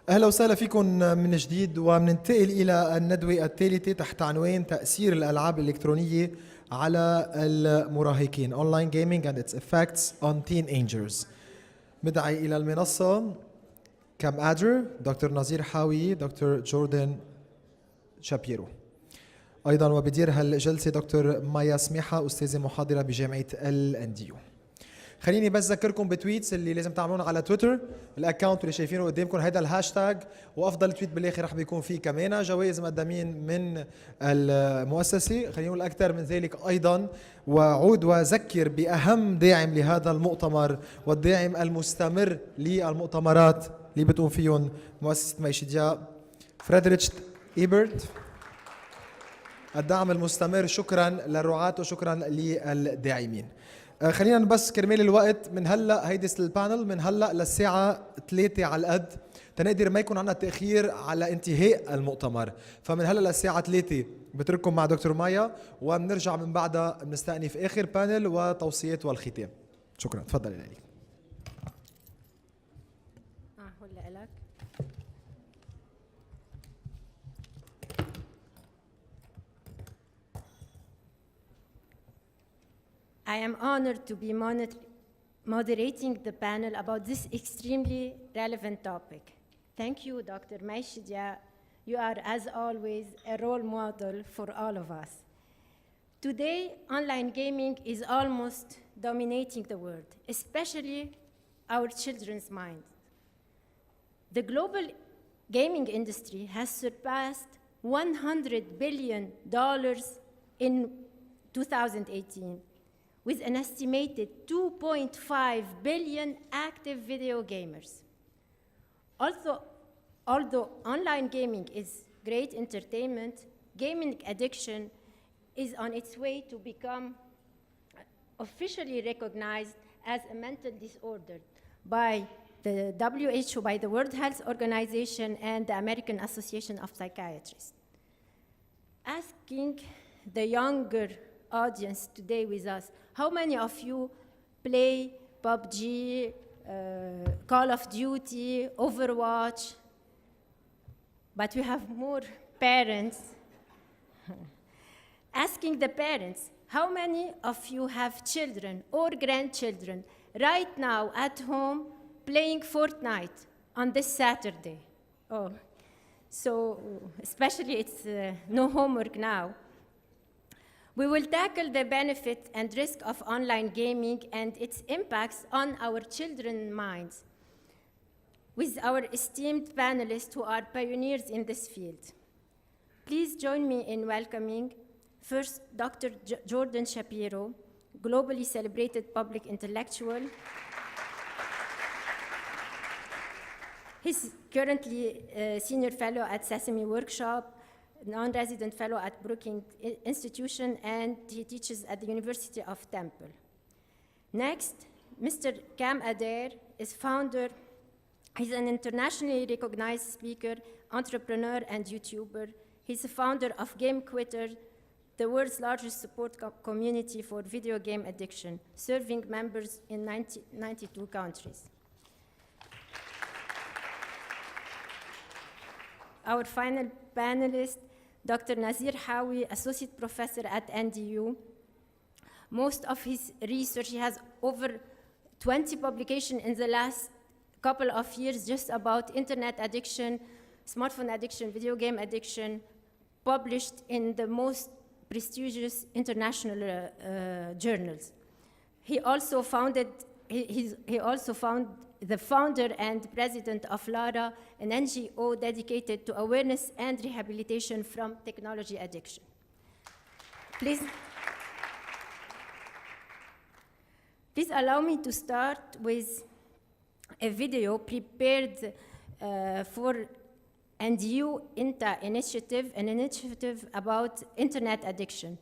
أهلا وسهلا فيكم من جديد، ومننتقل إلى الندوة الثالثة تحت عنوان تأثير الألعاب الإلكترونية على المراهقين Online Gaming and its Effects on Teenagers. مدعي إلى المنصة كام أدر، دكتور نظير حاوي، دكتور جوردن شابيرو. أيضا وبدير هالجلسة دكتور مايا سميحة، أستاذة محاضرة بجامعة الأنديو. خليني بس اذكركم بتويتس اللي لازم تعملونا على تويتر، الاكونت اللي شايفينه قدامكم هيدا الهاشتاج، وافضل تويت بالاخر رح بيكون فيه كمان جوائز مقدمين من المؤسسه. خلينا نقول اكثر من ذلك ايضا، وعود واذكر باهم داعم لهذا المؤتمر والداعم المستمر للمؤتمرات اللي بتقوم فيهم مؤسسه مايشيديا، فريدريتش ايبرت. الدعم المستمر، شكرا للرعاة وشكرا للداعمين. خلينا بس كرمال الوقت من هلا هيدي البانل من هلا للساعه 3 على القد، تنقدر ما يكون عندنا تاخير على انتهاء المؤتمر، فمن هلا للساعه 3 بترككم مع دكتور مايا، وبنرجع من بعدها بنستأنف اخر بانل وتوصيات والختام. شكرا، تفضلي ليلي. هلا لك. I am honored to be moderating the panel about this extremely relevant topic. Thank you, Dr. Maishidia. You are, as always, a role model for all of us. Today, online gaming is almost dominating the world, especially our children's minds. The global gaming industry has surpassed $100 billion in 2018. with an estimated 2.5 billion active video gamers. Although online gaming is great entertainment, gaming addiction is on its way to become officially recognized as a mental disorder by the WHO, by the World Health Organization and the American Association of Psychiatrists. Asking the younger audience today with us, how many of you play PUBG, Call of Duty, Overwatch? But we have more parents. Asking the parents, how many of you have children or grandchildren right now at home playing Fortnite on this Saturday? Oh, so especially it's no homework now. We will tackle the benefit and risk of online gaming and its impacts on our children's minds with our esteemed panelists who are pioneers in this field. Please join me in welcoming first Dr. Jordan Shapiro, globally celebrated public intellectual. He's currently a senior fellow at Sesame Workshop, non-resident fellow at Brookings Institution, and he teaches at the University of Temple. Next, Mr. Cam Adair is founder. He's an internationally recognized speaker, entrepreneur, and YouTuber. He's the founder of Game Quitter, the world's largest support community for video game addiction, serving members in 92 countries. Our final panelist, Dr. Nazir Hawi, Associate Professor at NDU. Most of his research, he has over 20 publications in the last couple of years just about internet addiction, smartphone addiction, video game addiction, published in the most prestigious international journals. He also founded the founder and president of LARA, an NGO dedicated to awareness and rehabilitation from technology addiction. Please allow me to start with a video prepared for NDU INTA initiative, an initiative about internet addiction.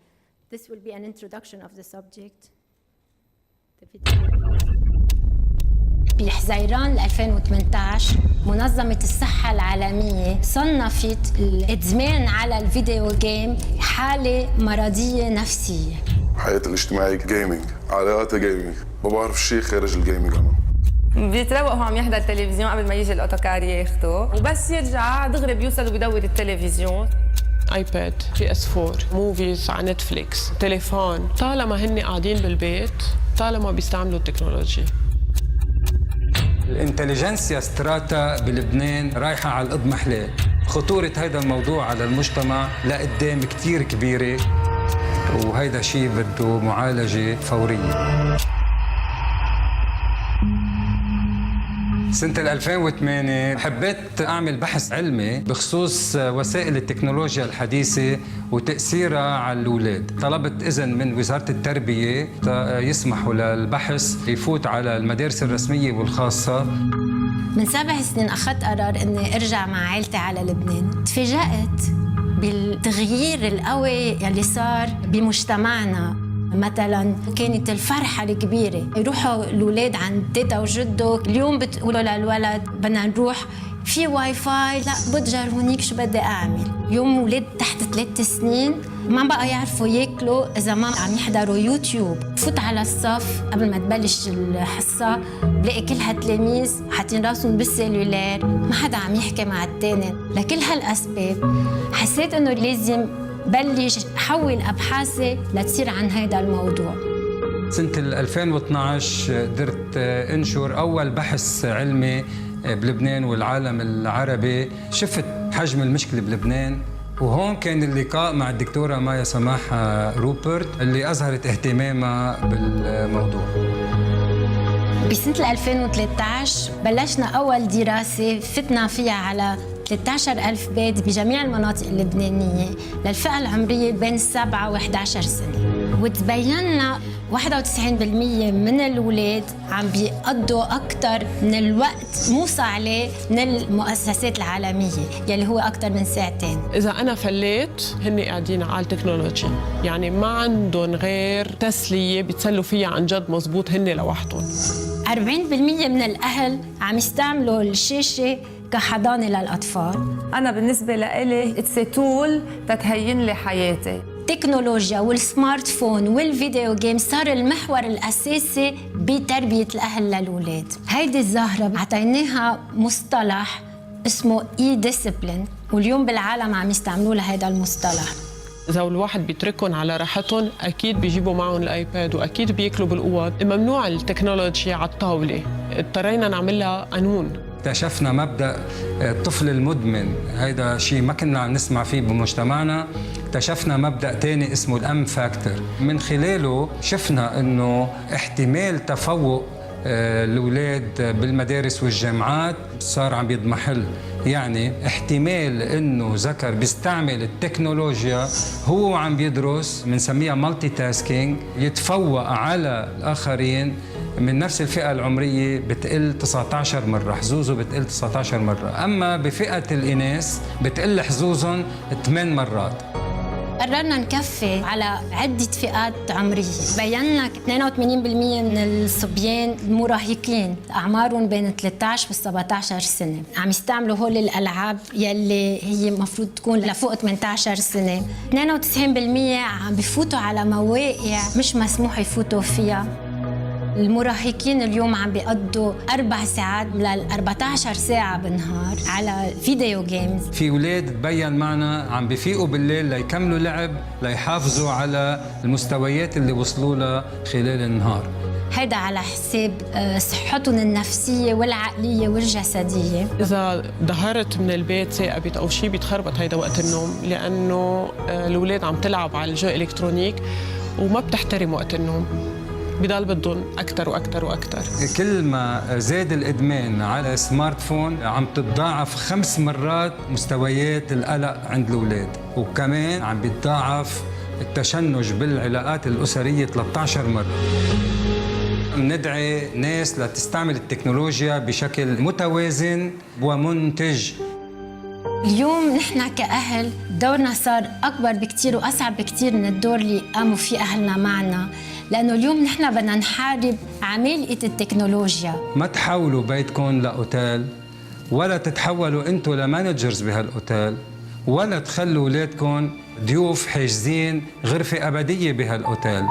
This will be an introduction of the subject. بحزيران 2018 منظمة الصحة العالمية صنفت الإدمان على الفيديو جيم حالة مرضية نفسية. حياتي الاجتماعية جيمنج، علاقاتي جيمنج، ما بعرف شيء خارج الجيمنج أنا. بيتروق هو عم يحضر التلفزيون قبل ما يجي الاوتوكار ياخده، وبس يرجع دغري بيوصل وبيدور التلفزيون. ايباد، PS4، موفيز على نتفليكس، تليفون. طالما هن قاعدين بالبيت، طالما بيستعملوا التكنولوجيا. الانتليجنسيا ستراتا بلبنان رايحة على الإضمحلال. خطورة هذا الموضوع على المجتمع لقدام كتير كبيرة، وهيدا شيء بده معالجة فورية. سنة 2008 حبيت أعمل بحث علمي بخصوص وسائل التكنولوجيا الحديثة وتأثيرها على الأولاد. طلبت إذن من وزارة التربية يسمحوا للبحث يفوت على المدارس الرسمية والخاصة. من 7 سنين أخذت قرار إني أرجع مع عائلتي على لبنان. تفاجأت بالتغيير القوي يلي صار بمجتمعنا. مثلا كانت الفرحة الكبيرة، يروحوا الأولاد عند تيتا وجدو، اليوم بتقولوا للولد بدنا نروح في واي فاي، لا بتجر هونيك شو بدي أعمل. يوم أولاد تحت 3 سنين ما بقى يعرفوا ياكلوا إذا ما عم يحضروا يوتيوب. فوت على الصف قبل ما تبلش الحصة بلاقي كلها تلاميذ حاطين راسهم بالسيلولار، ما حدا عم يحكي مع التاني. لكل هالأسباب حسيت إنه لازم بلش حول أبحاثي لتصير عن هذا الموضوع. سنة 2012 قدرت انشر أول بحث علمي بلبنان والعالم العربي. شفت حجم المشكلة بلبنان، وهون كان اللقاء مع الدكتورة مايا سماح روبرت اللي أظهرت اهتمامها بالموضوع. بسنة 2013 بلشنا أول دراسة فتنا فيها على 13,000 بيت بجميع المناطق اللبنانية للفئة العمرية بين 7 و11 سنة، وتبيننا 91% من الأولاد عم بيقضوا أكثر من الوقت موصى عليه من المؤسسات العالمية يلي هو أكثر من 2 ساعة. إذا أنا فليت هن قاعدين على التكنولوجيا، يعني ما عندهم غير تسلية بيتسلوا فيها عن جد مزبوط هن لوحدهم. 40% من الأهل عم يستعملوا الشاشة كحضانة للأطفال. أنا بالنسبة لإلي اتس تول تتهين لي حياتي. التكنولوجيا والسمارت فون والفيديو جيم صار المحور الأساسي بتربية الأهل للأولاد. هيدي الظاهرة عطيناها مصطلح اسمه ديسيبلين، واليوم بالعالم عم يستعملوا لهذا المصطلح. إذا الواحد بيتركهم على راحتهم أكيد بيجيبوا معهم الآيباد وأكيد بياكلوا بالقوة. ممنوع التكنولوجيا على الطاولة، اضطرينا نعملها قانون. اكتشفنا مبدأ الطفل المدمن، هيدا شيء ما كنا عم نسمع فيه بمجتمعنا. اكتشفنا مبدأ تاني اسمه الأم فاكتور، من خلاله شفنا إنه احتمال تفوق الأولاد بالمدارس والجامعات صار عم يضمحل. يعني احتمال إنه ذكر بيستعمل التكنولوجيا هو عم بيدرس، بنسميها مالتي تاسكينج، يتفوق على الآخرين من نفس الفئة العمرية بتقل 19 مرة، حظوظه بتقل 19 مرة. أما بفئة الإناث بتقل حظوظهم 8 مرات. قررنا نكفي على عدة فئات عمرية. بينا 82% من الصبيان المراهقين أعمارهم بين 13 و 17 سنة عم يستعملوا هول الألعاب يلي هي مفروض تكون لفوق 18 سنة. 92% عم بفوتوا على مواقع مش مسموح يفوتوا فيها. المراهقين اليوم عم بيقضوا 4 ساعات ل 14 ساعة بالنهار على فيديو جيمز. في أولاد تبين معنا عم بيفيقوا بالليل ليكملوا لعب ليحافظوا على المستويات اللي وصلوا لها خلال النهار. هيدا على حساب صحتهم النفسية والعقلية والجسدية. إذا ظهرت من البيت ثاقبت أو شيء بيتخربط هيدا وقت النوم، لأنه الأولاد عم تلعب على الجو إلكترونيك وما بتحترم وقت النوم، بضل بدهم أكثر وأكثر وأكثر. كل ما زاد الإدمان على سمارت فون عم تتضاعف 5 مرات مستويات القلق عند الأولاد، وكمان عم بيتضاعف التشنج بالعلاقات الأسرية 13 مرة. ندعي ناس لتستعمل التكنولوجيا بشكل متوازن ومنتج. اليوم نحن كأهل دورنا صار أكبر بكتير وأصعب بكتير من الدور اللي قاموا فيه أهلنا معنا، لأنه اليوم نحن بدنا نحارب عمالقة التكنولوجيا. ما تحولوا بيتكم لأوتيل، ولا تتحولوا أنتوا لمانجرز بهالأوتيل، ولا تخلوا أولادكم ضيوف حاجزين غرفة أبدية بهالأوتيل.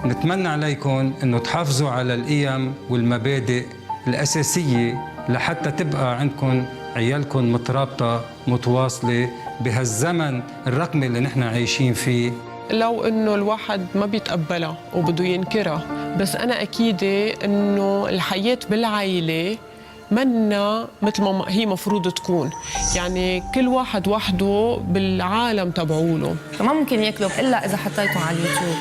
نتمنى عليكم أنه تحافظوا على القيم والمبادئ الأساسية لحتى تبقى عندكم عيالكم مترابطة متواصلة بهالزمن الرقمي اللي نحن عايشين فيه. لو انه الواحد ما بيتقبلها وبده ينكرها، بس انا اكيده انه الحياه بالعائله منا مثل ما هي مفروض تكون، يعني كل واحد وحده بالعالم تبعوله. ما ممكن ياكلوا الا اذا حطيتهم على اليوتيوب.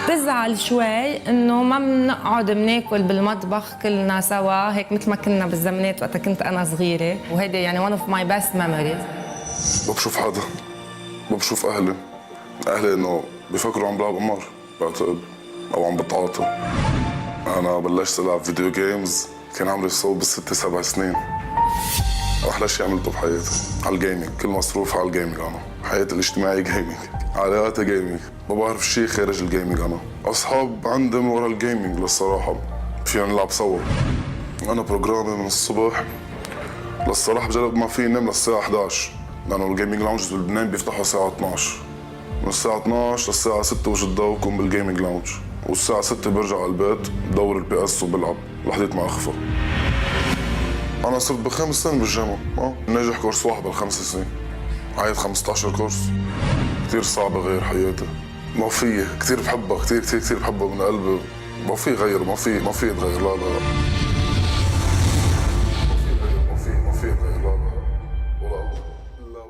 بزعل شوي انه ما بنقعد بناكل بالمطبخ كلنا سوا هيك مثل ما كنا بالزمانات وقت كنت انا صغيره، وهيدي يعني one of my best memories. بشوف حدا، بشوف اهلي انه بيفكروا عم بلعب قمار بعتقد او عم بتعاطوا. انا بلشت العب فيديو جيمز كان عمري صوب ب6-7 سنين. احلى شيء عملته بحياتي على الجيمنج، كل مصروف على الجيمنج. انا حياتي الاجتماعيه جيمنج، علاقاتي جيمنج، ما بعرف شيء خارج الجيمنج. انا اصحاب عندي من ورا الجيمنج للصراحه فينا نلعب سوا. انا بروجرامي من الصبح للصراحه بجرب ما في نام للساعه 11 لانه الجيمنج لاونجز بلبنان بيفتحوا الساعه 12. من الساعه 12 للساعه 6 وجه الضوء بكون بالجيمنج لاونج، والساعه 6 برجع على البيت بدور البي اس وبلعب لحديت ما اخفى. انا صرت ب5 سنين بالجامعه، ناجح كورس واحد بال5 سنين، عايد 15 كورس. كثير صعبه غير حياتي، ما في كثير بحبها، كثير بحبها من قلبي. ما في غير، ما في يتغير. لا ما في يتغير. لا ولا لا.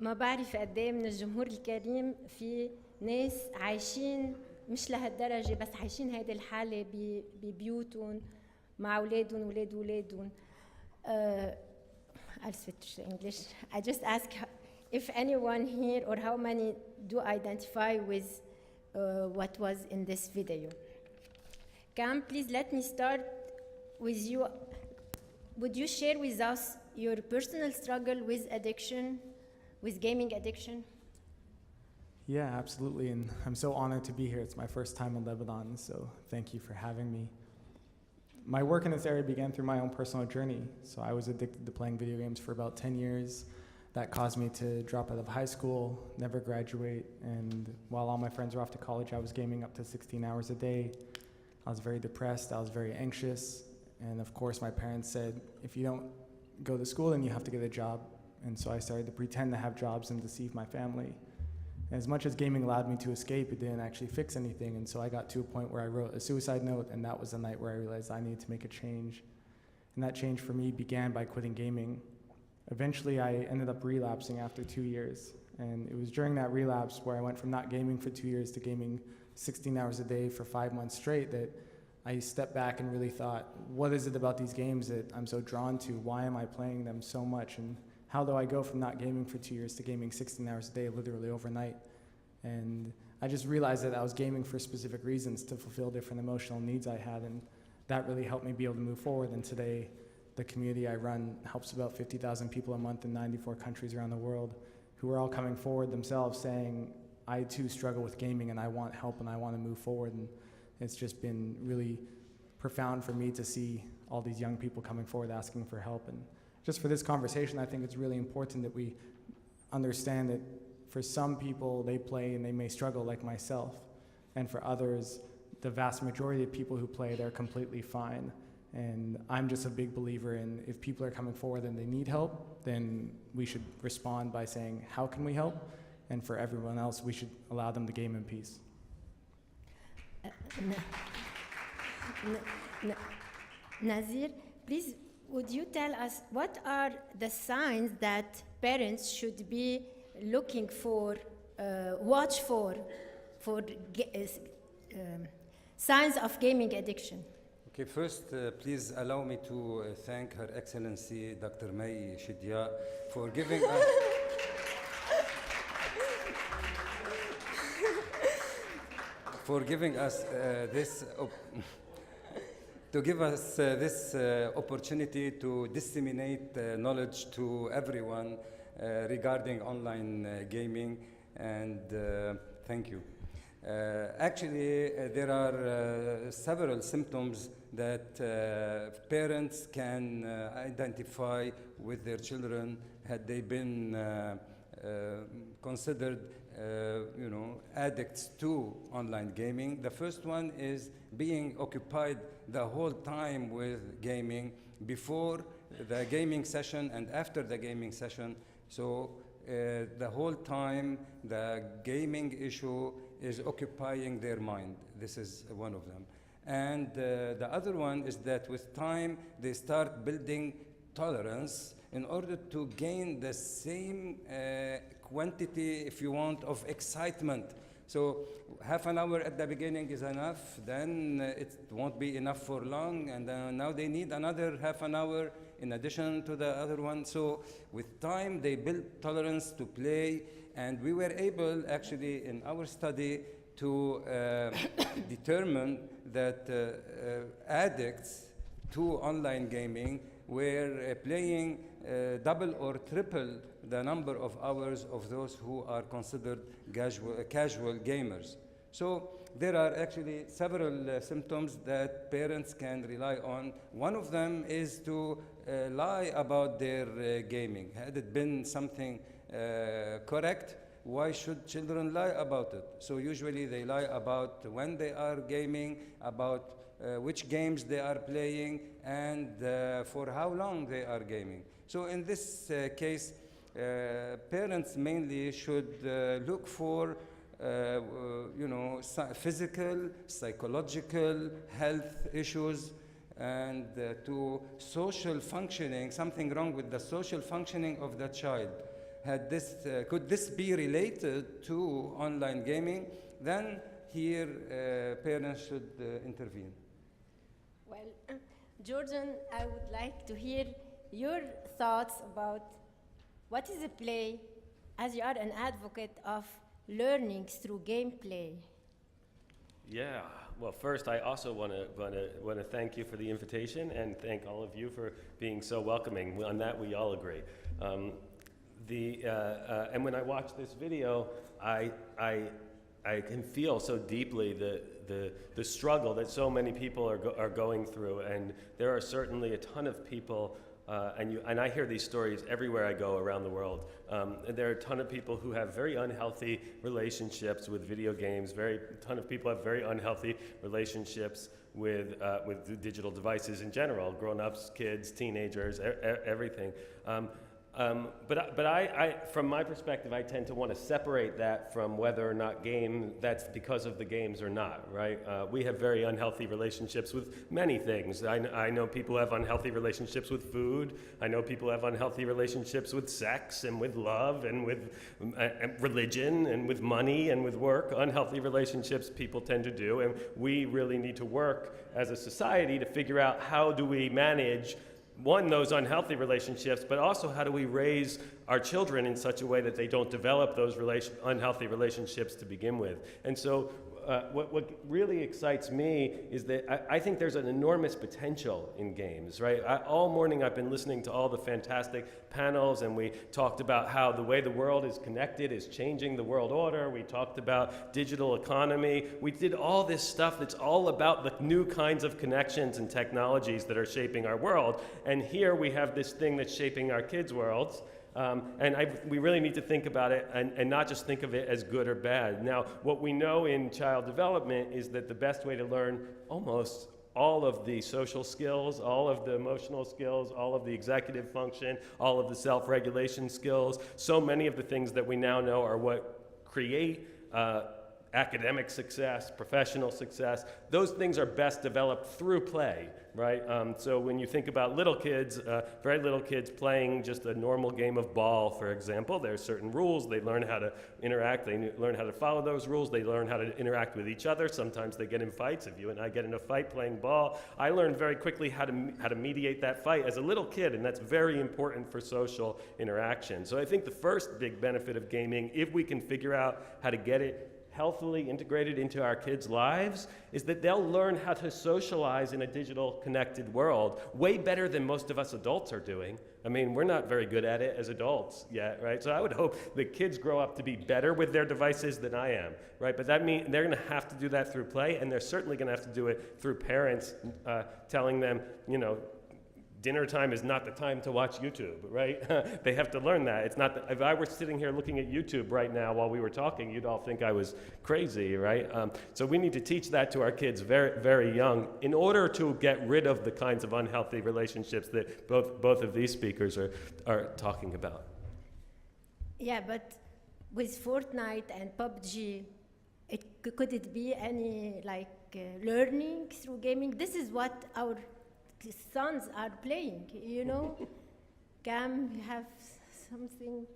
ما بعرف قد ايه من الجمهور الكريم في ناس عايشين مش لهالدرجه، بس عايشين هيدي الحاله ببيوتهم مع اولادهم ولادهم. I'll switch to English. I just ask if anyone here or how many do identify with what was in this video. Cam, please let me start with you. Would you share with us your personal struggle with addiction, with gaming addiction? Yeah, absolutely, and I'm so honored to be here. It's my first time in Lebanon, so thank you for having me. My work in this area began through my own personal journey. So I was addicted to playing video games for about 10 years. That caused me to drop out of high school, never graduate, and while all my friends were off to college, I was gaming up to 16 hours a day. I was very depressed, I was very anxious, and of course my parents said, if you don't go to school, then you have to get a job. And so I started to pretend to have jobs and deceive my family. And as much as gaming allowed me to escape, it didn't actually fix anything. And so I got to a point where I wrote a suicide note, and that was the night where I realized I needed to make a change. And that change for me began by quitting gaming. Eventually, I ended up relapsing after 2 years. And it was during that relapse where I went from not gaming for 2 years to gaming 16 hours a day for 5 months straight that I stepped back and really thought, what is it about these games that I'm so drawn to? Why am I playing them so much? And how do I go from not gaming for 2 years to gaming 16 hours a day, literally overnight? And I just realized that I was gaming for specific reasons to fulfill different emotional needs I had, and that really helped me be able to move forward. And today, the community I run helps about 50,000 people a month in 94 countries around the world who are all coming forward themselves saying, I too struggle with gaming and I want help and I want to move forward. And it's just been really profound for me to see all these young people coming forward asking for help. And just for this conversation, I think it's really important that we understand that for some people, they play and they may struggle like myself. And for others, the vast majority of people who play, they're completely fine. And I'm just a big believer in if people are coming forward and they need help, then we should respond by saying, how can we help? And for everyone else, we should allow them to game in peace. Nazir, please, would you tell us what are the signs that parents should be looking for, watch for signs of gaming addiction? Okay, first, please allow me to thank Her Excellency Dr. May Shidia for giving us this opportunity to disseminate knowledge to everyone regarding online gaming, and thank you. Actually, there are several symptoms that parents can identify with their children had they been considered addicts to online gaming. The first one is being occupied the whole time with gaming before the gaming session and after the gaming session. So the whole time the gaming issue is occupying their mind. This is one of them. And the other one is that with time they start building tolerance in order to gain the same quantity, if you want, of excitement. So half an hour at the beginning is enough, then it won't be enough for long, and now they need another half an hour in addition to the other one. So with time, they build tolerance to play, and we were able, actually, in our study, to determine that addicts to online gaming were playing double or triple the number of hours of those who are considered casual gamers. So there are actually several symptoms that parents can rely on. One of them is to lie about their gaming. Had it been something correct, why should children lie about it? So usually they lie about when they are gaming, about which games they are playing, and for how long they are gaming. So in this case, parents mainly should look for physical, psychological health issues, and to social functioning, something wrong with the social functioning of the child. Could this be related to online gaming? Then here parents should intervene. Well, Jordan, I would like to hear your thoughts about what is the play, as you are an advocate of learning through gameplay. Yeah, well, first, I also want to thank you for the invitation and thank all of you for being so welcoming. On that, we all agree. And when I watch this video, I can feel so deeply the struggle that so many people are going through, and there are certainly a ton of people. And I hear these stories everywhere I go around the world. And there are a ton of people who have very unhealthy relationships with video games. A ton of people have very unhealthy relationships with digital devices in general, grown-ups, kids, teenagers, everything. But I, from my perspective, I tend to want to separate that from whether or not that's because of the games or not, right? We have very unhealthy relationships with many things. I know people have unhealthy relationships with food. I know people have unhealthy relationships with sex and with love and with religion and with money and with work. Unhealthy relationships people tend to do, and we really need to work as a society to figure out how do we manage those unhealthy relationships, but also how do we raise our children in such a way that they don't develop those unhealthy relationships to begin with. And so what really excites me is that I think there's an enormous potential in games, right? All morning I've been listening to all the fantastic panels, and we talked about how the way the world is connected is changing the world order. We talked about digital economy. We did all this stuff that's all about the new kinds of connections and technologies that are shaping our world. And here we have this thing that's shaping our kids' worlds. We really need to think about it and not just think of it as good or bad. Now, what we know in child development is that the best way to learn almost all of the social skills, all of the emotional skills, all of the executive function, all of the self-regulation skills, so many of the things that we now know are what create academic success, professional success. Those things are best developed through play, right? So when you think about little kids, very little kids playing just a normal game of ball, for example, there are certain rules. They learn how to interact. They learn how to follow those rules. They learn how to interact with each other. Sometimes they get in fights. If you and I get in a fight playing ball, I learned very quickly how to mediate that fight as a little kid, and that's very important for social interaction. So I think the first big benefit of gaming, if we can figure out how to get it healthily integrated into our kids' lives, is that they'll learn how to socialize in a digital connected world way better than most of us adults are doing. I mean, we're not very good at it as adults yet, right? So I would hope that kids grow up to be better with their devices than I am, right? But that means they're gonna have to do that through play, and they're certainly gonna have to do it through parents telling them, dinner time is not the time to watch YouTube, right? They have to learn that. It's not, if I were sitting here looking at YouTube right now while we were talking, you'd all think I was crazy, right? So we need to teach that to our kids very, very young in order to get rid of the kinds of unhealthy relationships that both of these speakers are talking about. Yeah, but with Fortnite and PUBG, could it be any learning through gaming? This is what our sons are playing, you know? Cam, you have something?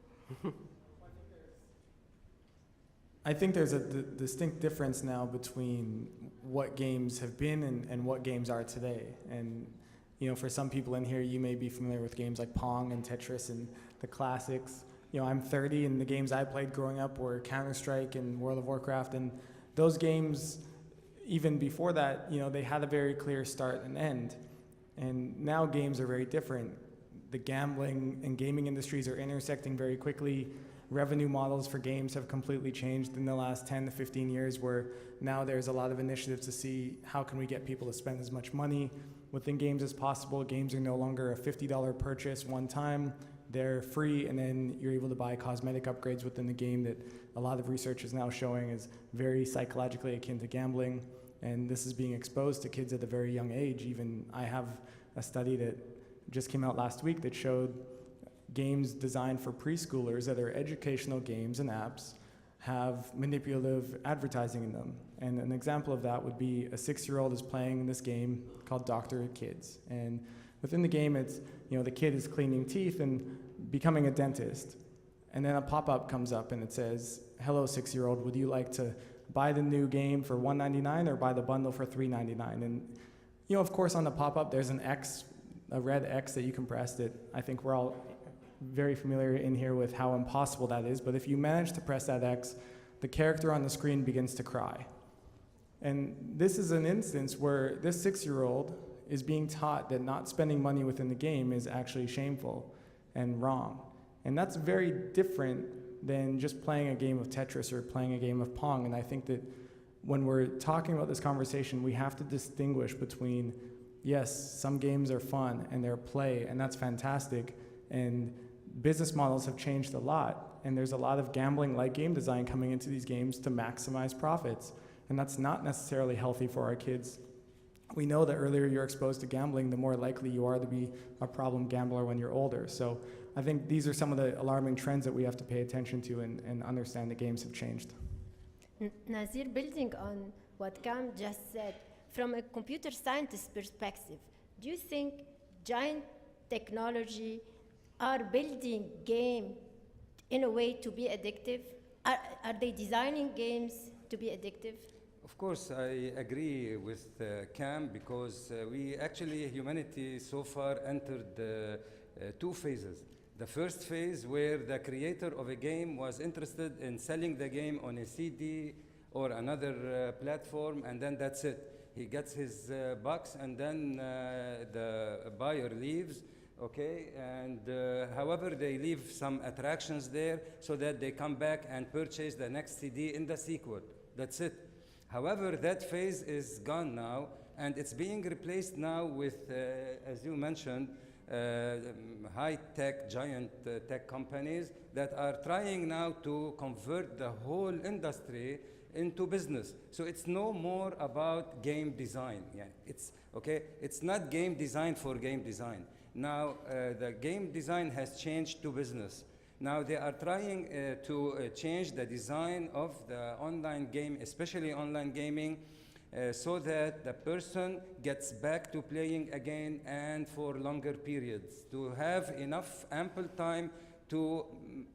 I think there's a distinct difference now between what games have been and what games are today. And you know, for some people in here, you may be familiar with games like Pong and Tetris and the classics. You know, I'm 30 and the games I played growing up were Counter-Strike and World of Warcraft, and those games, even before that, you know, they had a very clear start and end. And now games are very different. The gambling and gaming industries are intersecting very quickly. Revenue models for games have completely changed in the last 10 to 15 years, where now there's a lot of initiatives to see how can we get people to spend as much money within games as possible. Games are no longer a $50 purchase one time. They're free, and then you're able to buy cosmetic upgrades within the game that a lot of research is now showing is very psychologically akin to gambling. And this is being exposed to kids at a very young age. Even I have a study that just came out last week that showed games designed for preschoolers that are educational games and apps have manipulative advertising in them. And an example of that would be a 6-year-old is playing this game called Dr. Kids. And within the game, it's, you know, the kid is cleaning teeth and becoming a dentist. And then a pop-up comes up and it says, "Hello, 6-year-old, would you like to buy the new game for $1.99 or buy the bundle for $3.99? And you know, of course, on the pop-up, there's an X, a red X that you can press that I think we're all very familiar in here with how impossible that is. But if you manage to press that X, the character on the screen begins to cry. And this is an instance where this 6-year-old is being taught that not spending money within the game is actually shameful and wrong. And that's very different than just playing a game of Tetris or playing a game of Pong. And I think that when we're talking about this conversation, we have to distinguish between, yes, some games are fun and they're play, and that's fantastic. And business models have changed a lot. And there's a lot of gambling-like game design coming into these games to maximize profits. And that's not necessarily healthy for our kids. We know that earlier you're exposed to gambling, the more likely you are to be a problem gambler when you're older. So I think these are some of the alarming trends that we have to pay attention to and understand that games have changed. Nazir, building on what Cam just said, from a computer scientist perspective, do you think giant technology are building game in a way to be addictive? Are they designing games to be addictive? Of course, I agree with Cam, because we actually, humanity so far entered 2 phases. The first phase where the creator of a game was interested in selling the game on a CD or another platform, and then that's it. He gets his bucks, and then the buyer leaves, okay? And however, they leave some attractions there so that they come back and purchase the next CD in the sequel. That's it. However, that phase is gone now, and it's being replaced now with, as you mentioned, high-tech, giant tech companies that are trying now to convert the whole industry into business. So it's no more about game design. Yeah, it's not game design for game design. Now the game design has changed to business. Now they are trying to change the design of the online game, especially online gaming, so that the person gets back to playing again and for longer periods, to have enough ample time to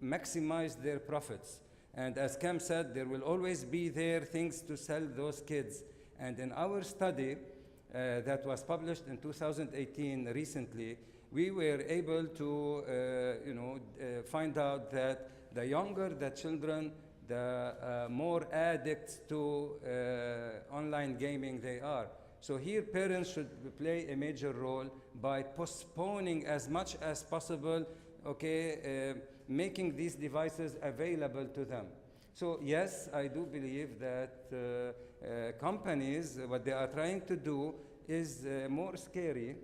maximize their profits. And as Cam said, there will always be there things to sell those kids. And in our study that was published in 2018 recently, we were able to find out that the younger the children, the more addicts to online gaming they are. So here parents should play a major role by postponing as much as possible, making these devices available to them. So yes, I do believe that companies, what they are trying to do is more scary.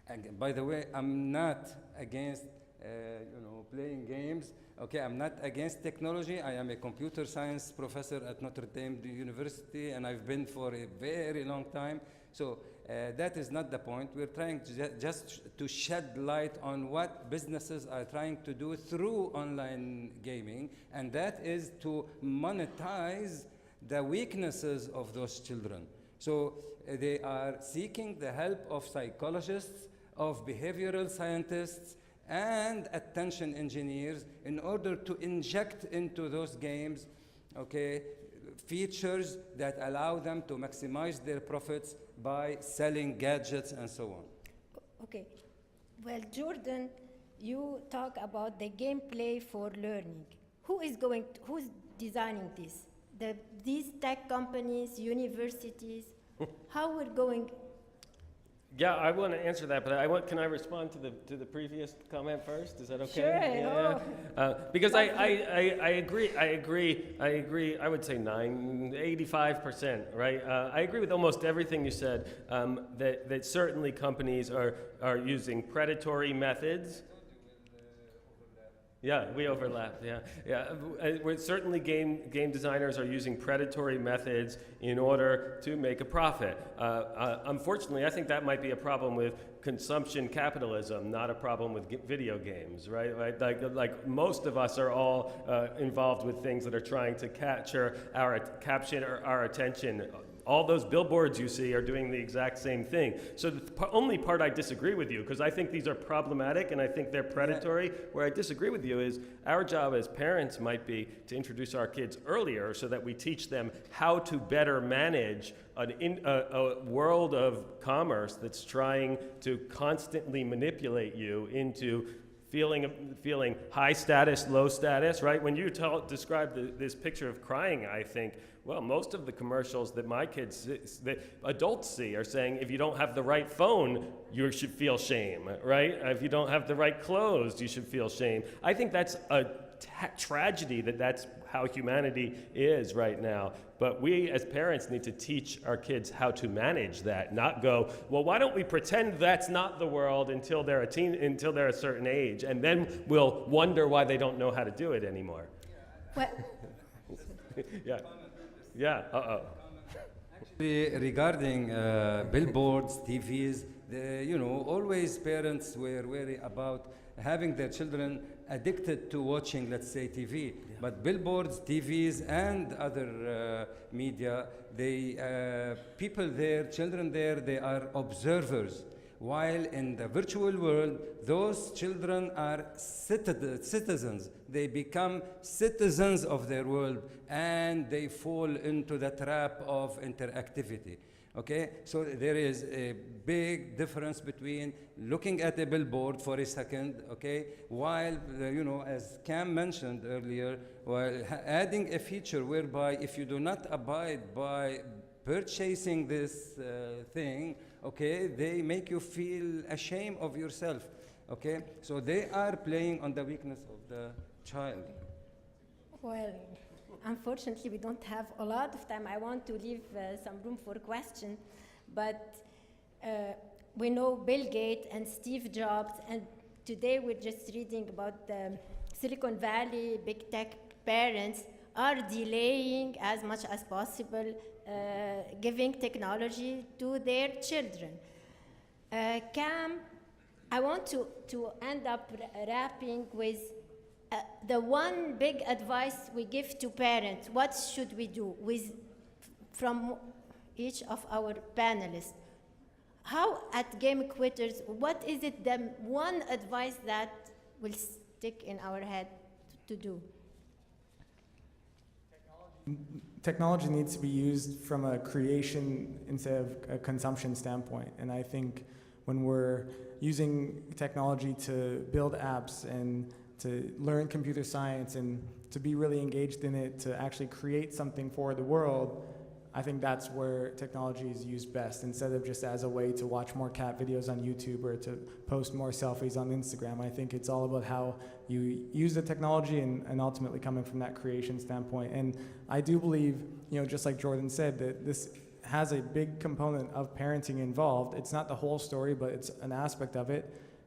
And by the way, I'm not against playing games. Okay, I'm not against technology. I am a computer science professor at Notre Dame University, and I've been for a very long time. So that is not the point. We're trying to just to shed light on what businesses are trying to do through online gaming, and that is to monetize the weaknesses of those children. So they are seeking the help of psychologists, of behavioral scientists, and attention engineers in order to inject into those games, okay, features that allow them to maximize their profits by selling gadgets and so on. Okay. Well, Jordan, you talk about the gameplay for learning. Who's designing this? These tech companies, universities, how we're going? Yeah, I want to answer that, but can I respond to the previous comment first? Is that okay? Sure. Yeah. Because I agree. I would say 85%, right? I agree with almost everything you said. That certainly companies are using predatory methods. Yeah, we overlap. Yeah. We're certainly game designers are using predatory methods in order to make a profit. Unfortunately, I think that might be a problem with consumption capitalism, not a problem with video games, right? Like most of us are all involved with things that are trying to capture our attention. All those billboards you see are doing the exact same thing. So the only part I disagree with you, because I think these are problematic and I think they're predatory, where I disagree with you is our job as parents might be to introduce our kids earlier so that we teach them how to better manage a world of commerce that's trying to constantly manipulate you into feeling high status, low status, right? When you describe this picture of crying, I think, well, most of the commercials that my kids, that adults see are saying, if you don't have the right phone, you should feel shame, right? If you don't have the right clothes, you should feel shame. I think that's a tragedy that's how humanity is right now. But we as parents need to teach our kids how to manage that, not go, well, why don't we pretend that's not the world until they're a certain age, and then we'll wonder why they don't know how to do it anymore. Well, yeah, Actually, regarding billboards, TVs, always parents were wary about having their children addicted to watching, let's say, TV. Yeah. But billboards, TVs, and other media, people there, children there, they are observers. While in the virtual world, those children are citizens. They become citizens of their world, and they fall into the trap of interactivity. Okay, so there is a big difference between looking at a billboard for a second, okay, while, as Cam mentioned earlier, while adding a feature whereby if you do not abide by purchasing this thing, okay, they make you feel ashamed of yourself, okay? So they are playing on the weakness of the child. Well, unfortunately, we don't have a lot of time. I want to leave some room for questions, but we know Bill Gates and Steve Jobs, and today we're just reading about the Silicon Valley big tech parents are delaying as much as possible giving technology to their children. Cam, I want to end up wrapping with the one big advice we give to parents. What should we do from each of our panelists? How at Game Quitters, what is it the one advice that will stick in our head to do? Technology needs to be used from a creation instead of a consumption standpoint. And I think when we're using technology to build apps and to learn computer science and to be really engaged in it, to actually create something for the world, I think that's where technology is used best, instead of just as a way to watch more cat videos on YouTube or to post more selfies on Instagram. I think it's all about how you use the technology and ultimately coming from that creation standpoint. And I do believe, just like Jordan said, that this has a big component of parenting involved. It's not the whole story, but it's an aspect of it.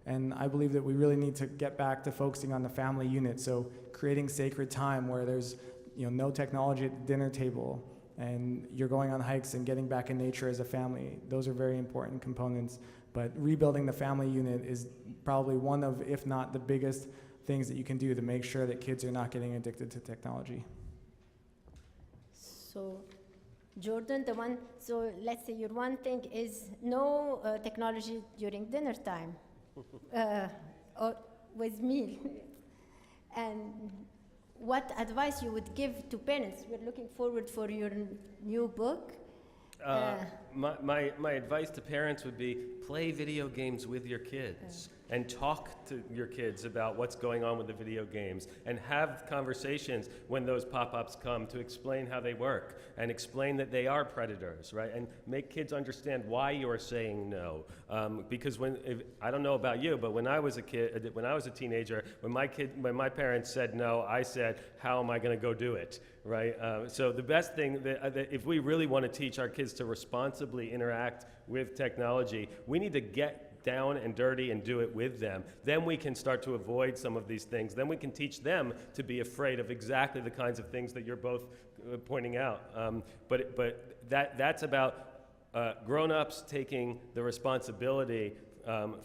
And I believe that we really need to get back to focusing on the family unit. So creating sacred time where there's no technology at the dinner table, and you're going on hikes and getting back in nature as a family. Those are very important components. But rebuilding the family unit is probably one of, if not the biggest things that you can do to make sure that kids are not getting addicted to technology. So, Jordan, so let's say your one thing is no technology during dinner time or with meal. And what advice you would give to parents? We're looking forward for your new book. My advice to parents would be play video games with your kids and talk to your kids about what's going on with the video games and have conversations when those pop-ups come to explain how they work and explain that they are predators, right? And make kids understand why you're saying no. Because I don't know about you, but when I was a kid, when I was a teenager, when my parents said no, I said, how am I going to go do it? Right? So the best thing that if we really want to teach our kids to responsibly interact with technology, we need to get down and dirty and do it with them. Then we can start to avoid some of these things. Then we can teach them to be afraid of exactly the kinds of things that you're both pointing out. But that's about grown-ups taking the responsibility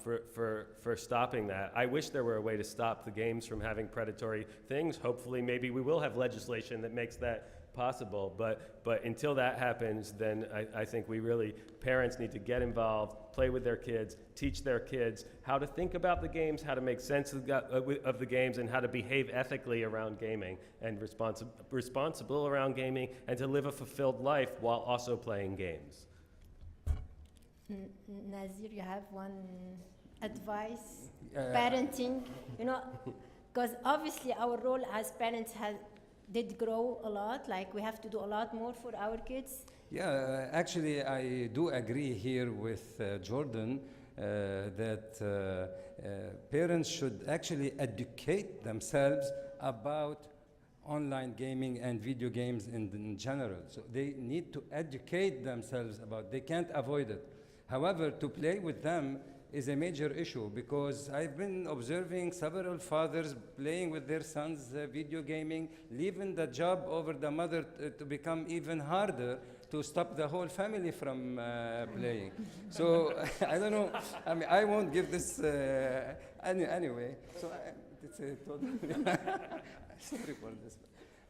for stopping that. I wish there were a way to stop the games from having predatory things. Hopefully, maybe we will have legislation that makes that possible. But until that happens, then I think parents need to get involved, play with their kids, teach their kids how to think about the games, how to make sense of the games, and how to behave ethically around gaming and responsible around gaming, and to live a fulfilled life while also playing games. Nazir, you have one advice, parenting, because obviously our role as parents did grow a lot, like we have to do a lot more for our kids. Yeah, actually I do agree here with Jordan that parents should actually educate themselves about online gaming and video games in general. So they need to educate themselves about, they can't avoid it. However, to play with them is a major issue, because I've been observing several fathers playing with their sons video gaming, leaving the job over the mother to become even harder to stop the whole family from playing. So I don't know, I mean, I won't give this anyway. So it's a total, sorry for this.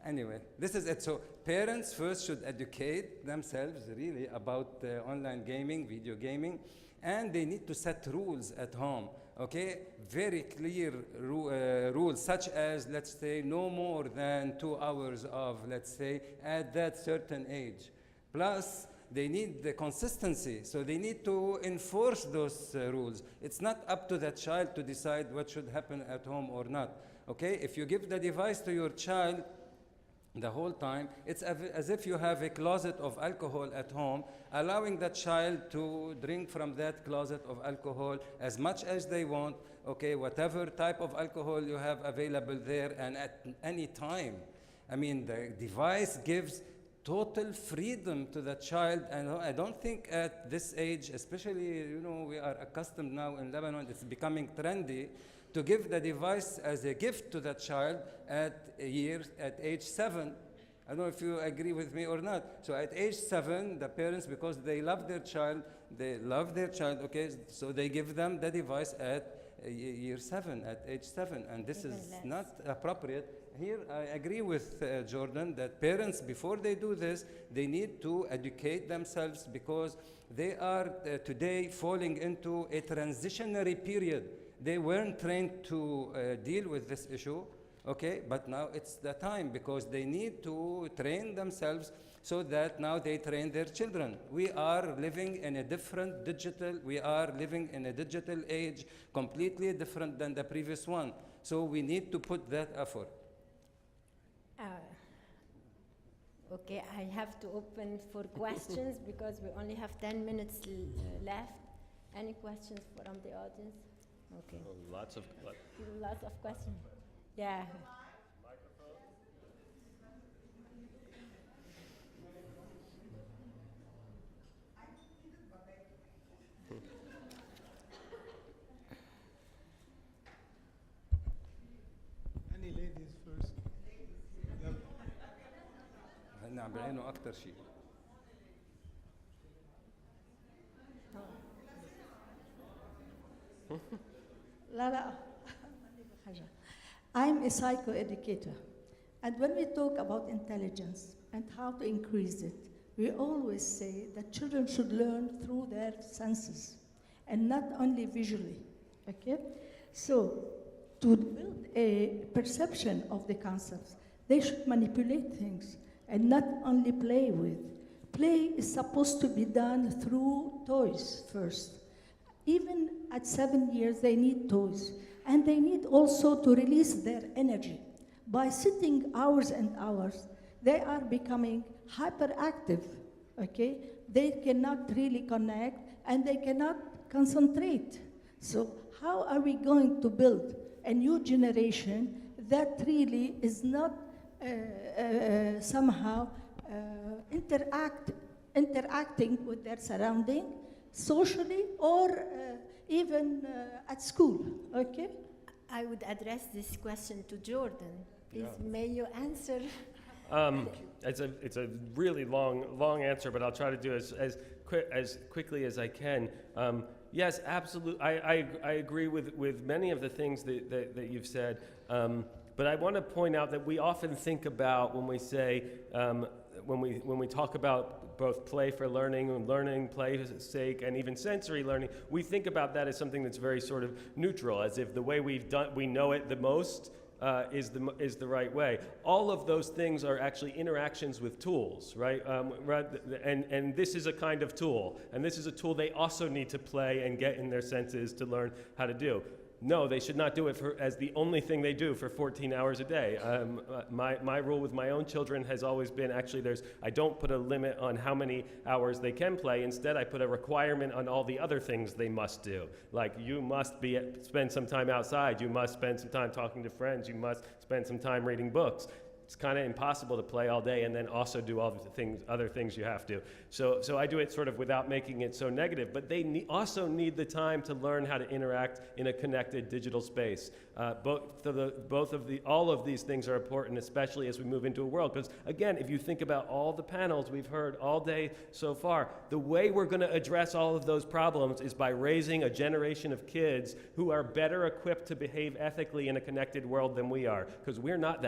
Anyway, this is it. So parents first should educate themselves really about online gaming, video gaming, and they need to set rules at home, okay? Very clear rules, such as, let's say, no more than 2 hours of, let's say, at that certain age. Plus, they need the consistency, so they need to enforce those rules. It's not up to the child to decide what should happen at home or not, okay? If you give the device to your child the whole time, it's as if you have a closet of alcohol at home, allowing the child to drink from that closet of alcohol as much as they want, okay, whatever type of alcohol you have available there and at any time. I mean, the device gives total freedom to the child, and I don't think at this age, especially, we are accustomed now in Lebanon, it's becoming trendy to give the device as a gift to the child at age 7. I don't know if you agree with me or not. So at age 7, the parents, because they love their child, okay, so they give them the device at year 7, at age 7, and this is not appropriate. Here, I agree with Jordan that parents, before they do this, they need to educate themselves, because they are today falling into a transitionary period. They weren't trained to deal with this issue, okay? But now it's the time, because they need to train themselves so that now they train their children. We are living in a different living in a digital age, completely different than the previous one. So we need to put that effort. Okay, I have to open for questions because we only have 10 minutes left. Any questions from the audience? Okay. Lots of questions. Yeah. عينه اكثر شيء. لا I'm a psychoeducator, and when we talk about intelligence and how to increase it, we always say that children should learn through their senses and not only visually. Okay? So, to build a perception of the concepts, they should manipulate things and not only play with. Play is supposed to be done through toys first. Even at 7 years, they need toys. And they need also to release their energy. By sitting hours and hours, they are becoming hyperactive, okay? They cannot really connect and they cannot concentrate. So how are we going to build a new generation that really is not somehow interacting with their surrounding socially or even at school, okay? I would address this question to Jordan. Please, may you answer? It's a really long answer, but I'll try to do it as quickly as I can. Yes, absolutely. I agree with many of the things that you've said. But I want to point out that we often think about when we say when we talk about both play for learning and learning, play for sake, and even sensory learning, we think about that as something that's very sort of neutral, as if the way we know it the most is the right way. All of those things are actually interactions with tools, right? And this is a kind of tool, and this is a tool they also need to play and get in their senses to learn how to do. No, they should not do it as the only thing they do for 14 hours a day. My rule with my own children has always been, actually, I don't put a limit on how many hours they can play. Instead, I put a requirement on all the other things they must do. Like, you must spend some time outside. You must spend some time talking to friends. You must spend some time reading books. It's kind of impossible to play all day and then also do all the other things you have to. So I do it sort of without making it so negative. But they also need the time to learn how to interact in a connected digital space. All of these things are important, especially as we move into a world. Because again, if you think about all the panels we've heard all day so far, the way we're going to address all of those problems is by raising a generation of kids who are better equipped to behave ethically in a connected world than we are. Because we're not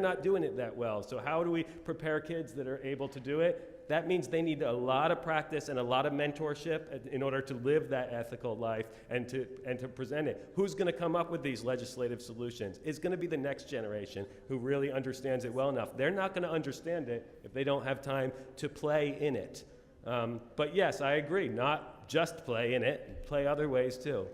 not doing it that well. So how do we prepare kids that are able to do it? That means they need a lot of practice and a lot of mentorship in order to live that ethical life and to present it. Who's going to come up with these legislative solutions? It's going to be the next generation who really understands it well enough. They're not going to understand it if they don't have time to play in it. But yes, I agree, not just play in it, play other ways too.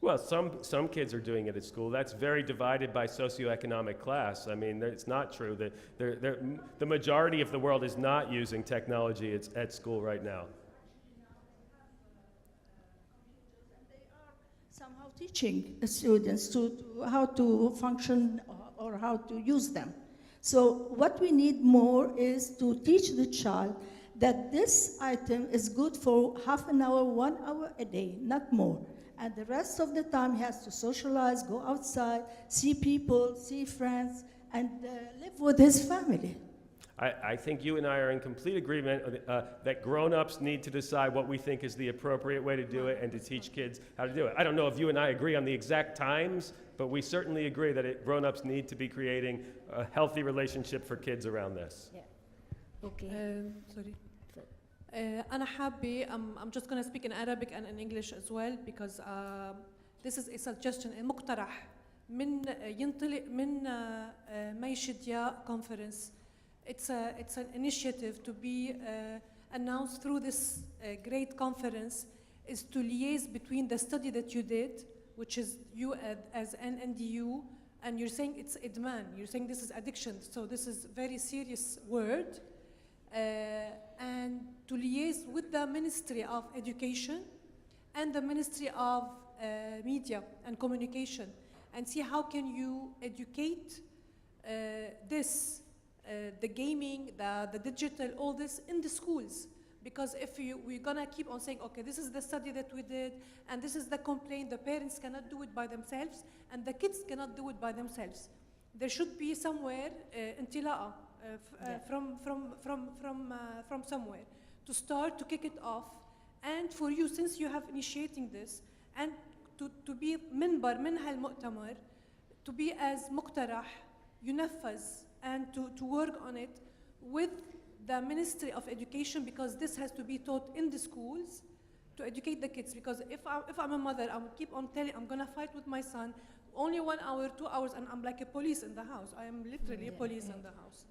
Well, some kids are doing it at school. That's very divided by socioeconomic class. I mean, it's not true that the majority of the world is not using technology at school right now. They are somehow teaching the students to how to function or how to use them. So what we need more is to teach the child that this item is good for half an hour, 1 hour a day, not more. And the rest of the time he has to socialize, go outside, see people, see friends, and live with his family. I think you and I are in complete agreement that grown-ups need to decide what we think is the appropriate way to do it and to teach kids how to do it. I don't know if you and I agree on the exact times, but we certainly agree that grown-ups need to be creating a healthy relationship for kids around this. Yeah. Okay. Sorry. أنا حابة I'm just going to speak in Arabic and in English as well because this is a suggestion مقترح من ينطلق من ميشديا conference. It's an initiative to be announced through this great conference is to liaise between the study that you did, which is you as an NDU, and you're saying it's idman. You're saying this is addiction. So this is a very serious word. And to liaise with the Ministry of Education and the Ministry of Media and Communication and see how can you educate the gaming, the digital, all this in the schools. Because if we're gonna keep on saying, okay, this is the study that we did, and this is the complaint, the parents cannot do it by themselves, and the kids cannot do it by themselves. There should be somewhere انطلاقة from somewhere to start to kick it off, and for you, since you have initiating this, and to be منبر من هالمؤتمر, to be as مقترح, ينفذ, and to work on it with the Ministry of Education, because this has to be taught in the schools to educate the kids. Because if I'm a mother, I will keep on telling, I'm gonna fight with my son, only 1 hour, 2 hours, and I'm like a police in the house. I am literally a police in the house.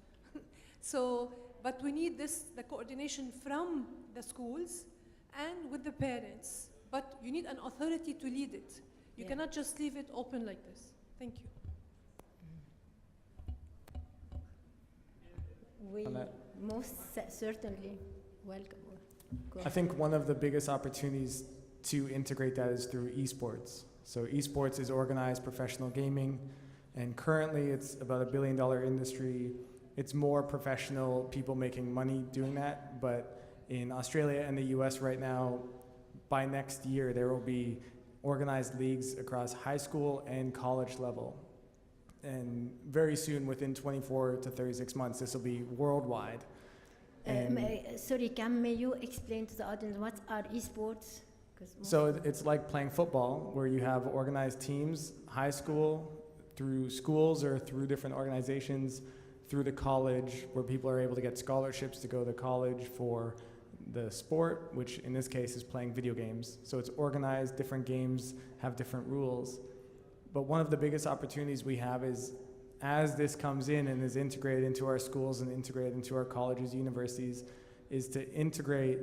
So, but we need the coordination from the schools and with the parents. But you need an authority to lead it. You cannot just leave it open like this. Thank you. We most certainly welcome. I think one of the biggest opportunities to integrate that is through esports. So esports is organized professional gaming, and currently it's about $1 billion industry. It's more professional people making money doing that, but in Australia and the US right now, by next year, there will be organized leagues across high school and college level. And very soon, within 24 to 36 months, this will be worldwide. Sorry, may you explain to the audience what are esports? So it's like playing football, where you have organized teams, high school, through schools or through different organizations, through the college, where people are able to get scholarships to go to college for the sport, which in this case is playing video games. So it's organized, different games have different rules. But one of the biggest opportunities we have is, as this comes in and is integrated into our schools and integrated into our colleges, universities, is to integrate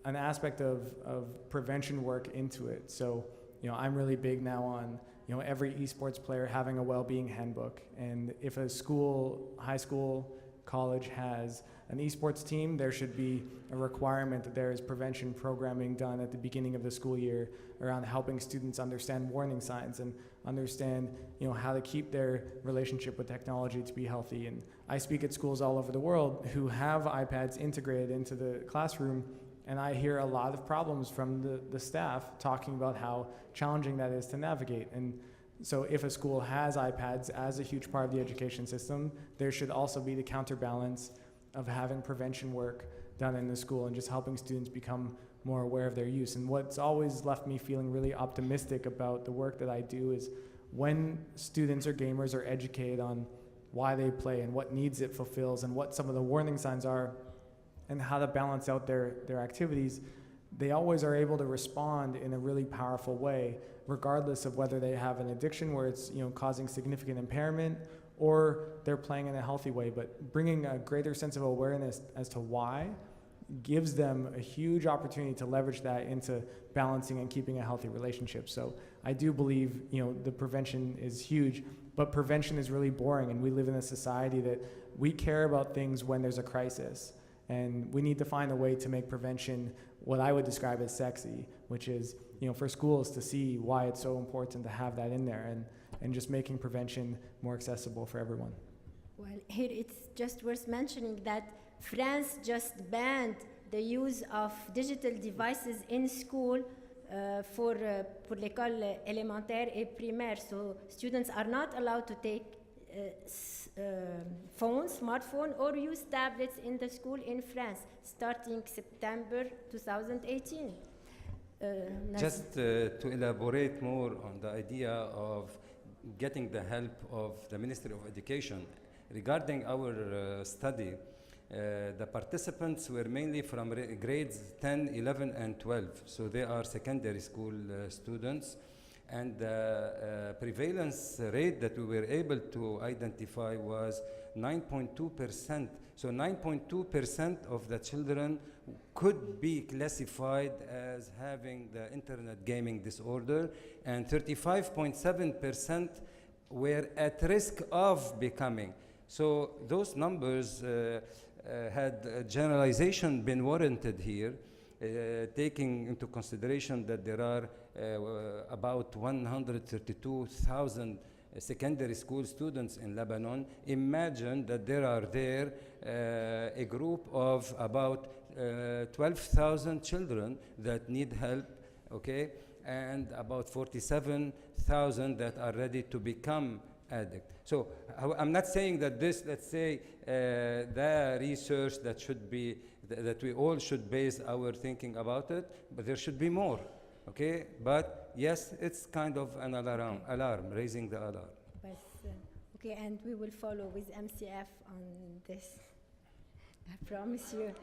an aspect of prevention work into it. So, I'm really big now on, every esports player having a well-being handbook. And if a school, high school, college has an esports team, there should be a requirement that there is prevention programming done at the beginning of the school year around helping students understand warning signs and understand, how to keep their relationship with technology to be healthy. And I speak at schools all over the world who have iPads integrated into the classroom, and I hear a lot of problems from the staff talking about how challenging that is to navigate. And so if a school has iPads as a huge part of the education system, there should also be the counterbalance of having prevention work done in the school and just helping students become more aware of their use. And what's always left me feeling really optimistic about the work that I do is when students or gamers are educated on why they play and what needs it fulfills and what some of the warning signs are and how to balance out their activities, they always are able to respond in a really powerful way, regardless of whether they have an addiction where it's causing significant impairment or they're playing in a healthy way. But bringing a greater sense of awareness as to why gives them a huge opportunity to leverage that into balancing and keeping a healthy relationship. So I do believe the prevention is huge, but prevention is really boring, and we live in a society that we care about things when there's a crisis. And we need to find a way to make prevention what I would describe as sexy, which is, for schools to see why it's so important to have that in there and just making prevention more accessible for everyone. Well, here it's just worth mentioning that France just banned the use of digital devices in school pour l'école élémentaire et primaire. So students are not allowed to take smartphone or use tablets in the school in France starting September 2018. Just to elaborate more on the idea of getting the help of the Ministry of Education, regarding our study, the participants were mainly from grades 10, 11, and 12. So they are secondary school students. And the prevalence rate that we were able to identify was 9.2%. So 9.2% of the children could be classified as having the internet gaming disorder, and 35.7% were at risk of becoming. So those numbers had generalization been warranted here, taking into consideration that there are about 132,000 secondary school students in Lebanon. Imagine that there are a group of about 12,000 children that need help, okay, and about 47,000 that are ready to become addict. So I'm not saying that this, let's say, the research that should be, that we all should base our thinking about it, but there should be more, okay? But yes, it's kind of an alarm, raising the alarm. Okay, and we will follow with MCF on this. I promise you.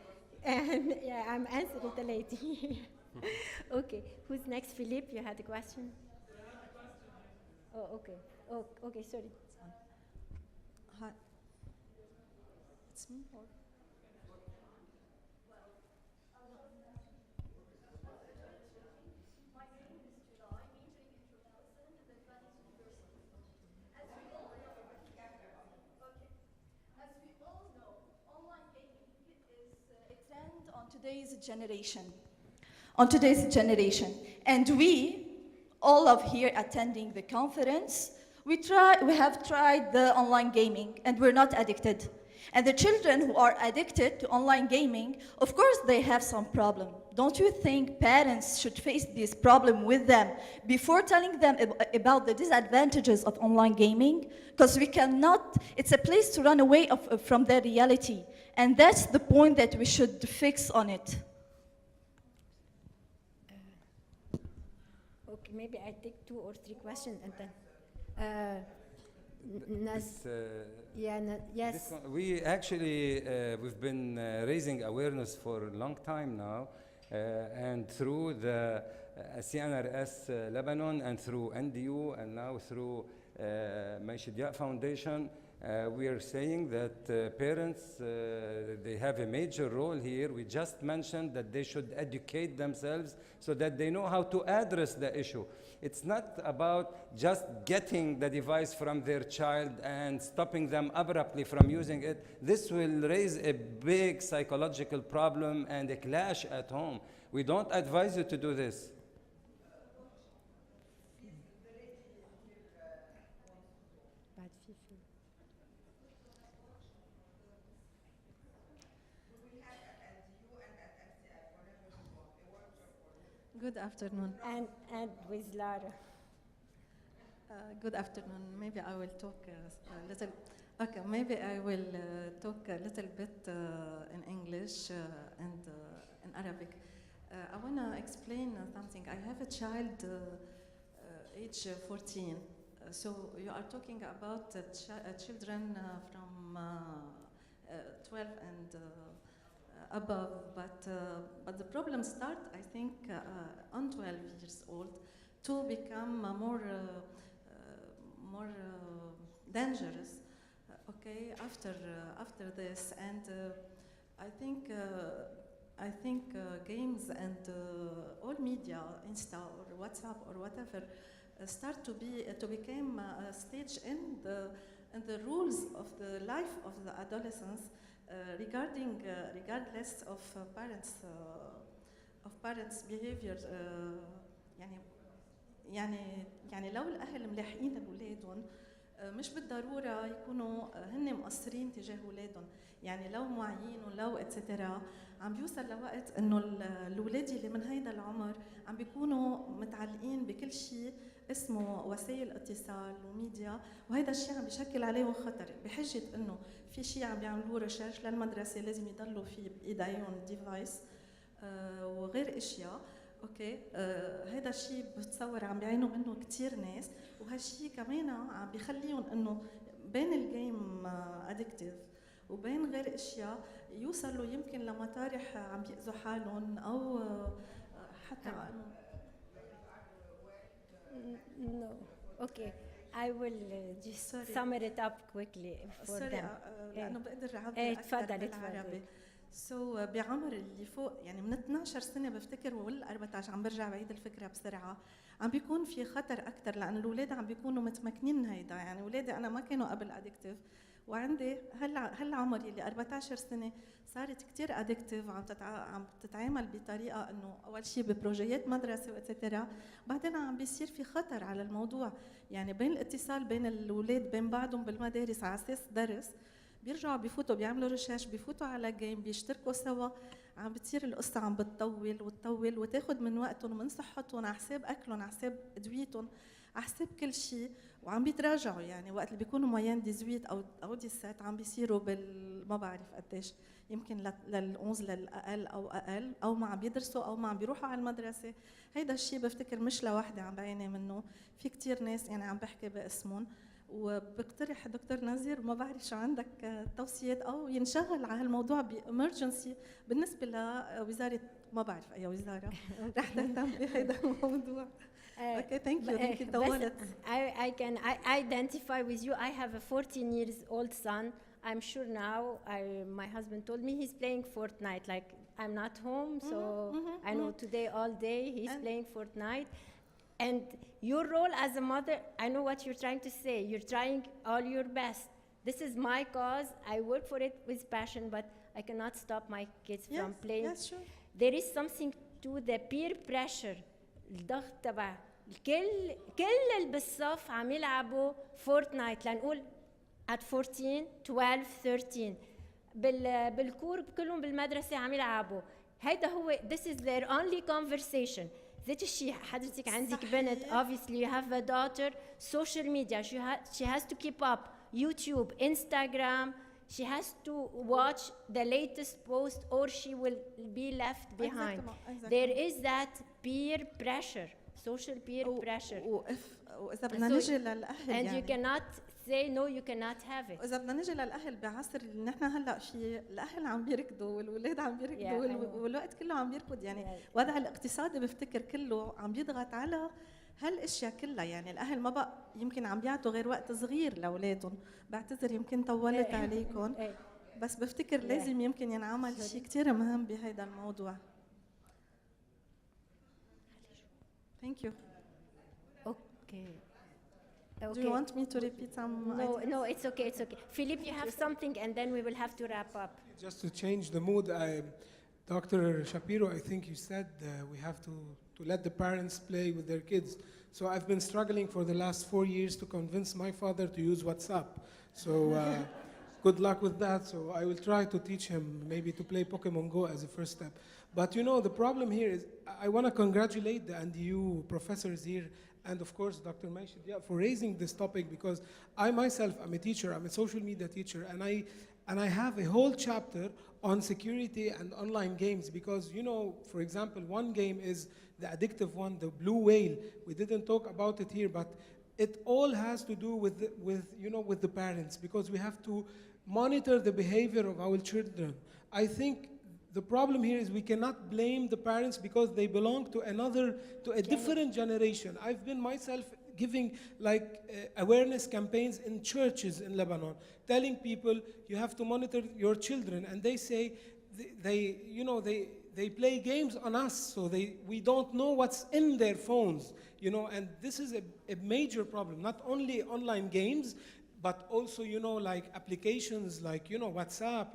And yeah, I'm answering the lady. Okay, who's next? Philippe, you had a question? Oh, okay. Oh, okay, sorry. Hi. It's me or? On today's generation. And we, all of here attending the conference, we have tried the online gaming and we're not addicted. And the children who are addicted to online gaming, of course they have some problem. Don't you think parents should face this problem with them before telling them about the disadvantages of online gaming? Because we cannot, it's a place to run away from their reality. And that's the point that we should fix on it. Okay, maybe I take 2 or 3 questions and then. Yes. We actually, we've been raising awareness for a long time now, and through the CNRS Lebanon and through NDU and now through Maishidia Foundation, we are saying that parents, they have a major role here. We just mentioned that they should educate themselves so that they know how to address the issue. It's not about just getting the device from their child and stopping them abruptly from using it. This will raise a big psychological problem and a clash at home. We don't advise you to do this. Good afternoon. And with Lara. Good afternoon. Maybe I will talk a little. Okay, maybe I will talk a little bit in English and in Arabic. I want to explain something. I have a child, age 14. So you are talking about children from 12 and above, but the problem starts, I think, on 12 years old to become more dangerous. Okay, after this, and I think games and all media, Insta or WhatsApp or whatever, start to become a stage in the rules of the life of the adolescents. Regardless of parents' behavior. يعني لو الأهل ملاحقين لأولادهم مش بالضرورة يكونوا هن مقصرين تجاه أولادهم. يعني لو معين ولو اتسترا عم بيوصل لوقت إنه الأولاد اللي من هيدا العمر عم بيكونوا متعلقين بكل شيء اسمه وسائل اتصال وميديا، وهذا الشيء عم بيشكل عليهم خطر بحجة انه في شيء عم بيعملوه ريسيرش للمدرسه لازم يضلوا في بايديهم ديفايس وغير اشياء. اوكي، هذا الشيء بتصور عم بيعانوا منه كثير ناس، وهالشيء كمان عم بيخليهم انه بين الجيم ادكتيف وبين غير اشياء يوصلوا يمكن لمطارح عم بيأذوا حالهم او حتى No. Okay. I will just sum it up quickly for them. لأنه بقدر أعبر أكثر بالعربي. بعمر اللي فوق يعني من 12 سنة بفتكر وال 14 عم برجع بعيد الفكرة بسرعة، عم بيكون في خطر أكثر لأن الأولاد عم بيكونوا متمكنين من هيدا. يعني أولادي أنا ما كانوا قبل أدكتيف، وعندي هالعمر اللي 14 سنة صارت كتير أدكتيف وعم تتعامل بطريقة إنه أول شيء ببروجيات مدرسة وإتسترا، بعدين عم بيصير في خطر على الموضوع. يعني بين الاتصال بين الأولاد بين بعضهم بالمدارس على أساس درس، بيرجعوا بيفوتوا بيعملوا ريسيرش، بيفوتوا على جيم، بيشتركوا سوا عم بتصير القصة عم بتطول وتطول وتاخد من وقتهم ومن صحتهم على حساب أكلهم على حساب أدويتهم على حساب كل شيء، وعم بيتراجعوا يعني وقت اللي بيكونوا موين 18 أو 17 عم بيصيروا ما بعرف قديش، يمكن لل11 للأقل أو أقل، أو ما عم بيدرسوا أو ما عم بيروحوا على المدرسة. هيدا الشيء بفتكر مش لوحدي عم بعاني منه، في كتير ناس يعني عم بحكي باسمهم. وبقترح دكتور نزير ما بعرف شو عندك توصيات او ينشغل على هالموضوع بامرجنسي بالنسبه لوزاره ما بعرف اي وزاره رح تهتم بهذا الموضوع. Okay, thank you. Thank you. طولت. I can identify with you. I have a 14 years old son. I'm sure now, my husband told me he's playing Fortnite. Like, I'm not home, so I know today all day he's playing Fortnite. And your role as a mother, I know what you're trying to say. You're trying all your best. This is my cause. I work for it with passion, but I cannot stop my kids from playing. Yes, sure. There is something to the peer pressure. الضغط تبع كل اللي بالصف عم يلعبوا فورتنايت لنقول at 14 12 13 بالكور كلهم بالمدرسه عم يلعبوا. هيدا هو this is their only conversation. ذات الشيء حضرتك عندك بنت obviously you have a daughter, social media she has to keep up, YouTube, Instagram, she has to watch the latest post or she will be left behind. Exactly. There is that peer pressure, social peer pressure. وإذا بدنا نجي للأهل and يعني. you cannot say no, you cannot have it. إذا بدنا نجي للأهل بعصر اللي نحن هلا فيه، الأهل عم بيركضوا والولاد عم بيركضوا والوقت كله عم بيركض يعني وضع الاقتصادي بفتكر كله عم بيضغط على هالاشياء كلها. يعني الاهل ما بقى يمكن عم بيعطوا غير وقت صغير لاولادهم. بعتذر يمكن طولت عليكم، بس بفتكر لازم يمكن ينعمل شيء كثير مهم بهذا الموضوع. Thank you. Okay. Do you want me to repeat some? No, it's okay, it's okay. Philippe, you have something, and then we will have to wrap up. Just to change the mood, Dr. Shapiro, I think you said we have to let the parents play with their kids. So I've been struggling for the last 4 years to convince my father to use WhatsApp. So good luck with that. So I will try to teach him maybe to play Pokemon Go as a first step. But you know, the problem here is I want to congratulate the NDU professors here and of course Dr. Maishid for raising this topic, because I myself am a teacher, I'm a social media teacher, and I have a whole chapter on security and online games, because you know, for example, one game is the addictive one, the blue whale. We didn't talk about it here, but it all has to do with the parents, because we have to monitor the behavior of our children. I think the problem here is we cannot blame the parents because they belong to a different generation. I've been myself giving awareness campaigns in churches in Lebanon, telling people you have to monitor your children, and they say they play games on us, so we don't know what's in their phones, and this is a major problem. Not only online games, but also, applications like, WhatsApp,